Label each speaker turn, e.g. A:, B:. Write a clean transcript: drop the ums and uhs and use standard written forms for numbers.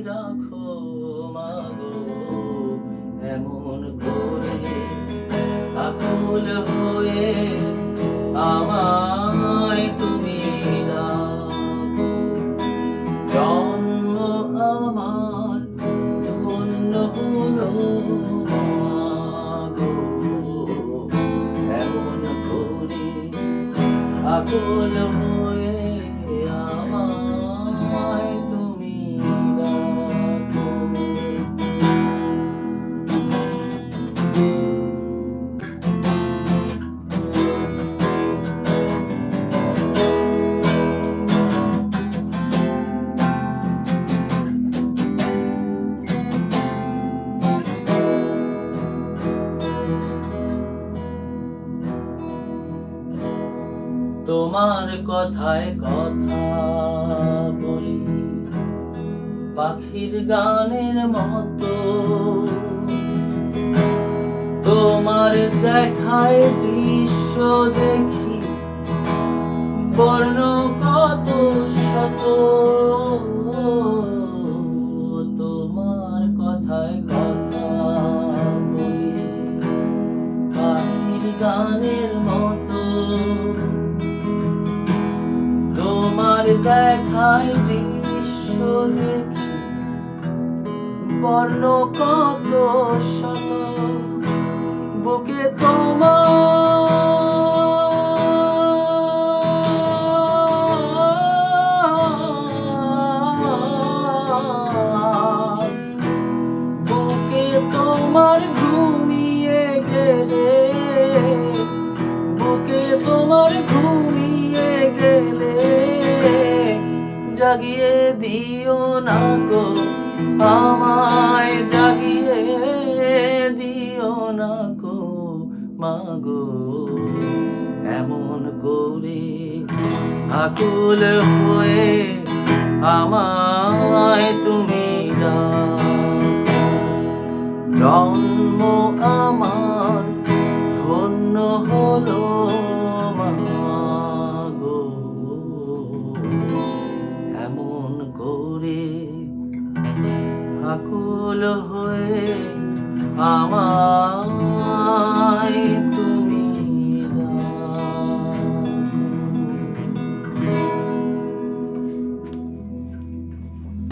A: রাখো মাগো এমন করে আকুল হয়ে আমায় তুমি রাখো। জন্ম আমার ধন্য হলো মাগো এমন করে আকুল হয়ে আমায় তুমি রাখো। তোমার কথায় কথা বলি পাখির গানের মতো, তোমার দেখায় দৃশ্য দেখি বর্ণ কত শত। তোমার কথায় কথা বলি পাখির গানের মতো, তোমার দেখায় দৃশ্য দেখি বর্ণ কত শত। বুকে তোমার ঘুমিয়ে গেলে, বুকে তোমার ঘুমিয়ে গেলে জাগিয়ে দিও না গো আমায়, জাগিয়ে দিও না গো মাগো এমন করে আকুল হয়ে আমায় তুমি রাখো। জন্ম আমার ধন্য হলো মাগো এমন করে আকুল হয়ে আমায়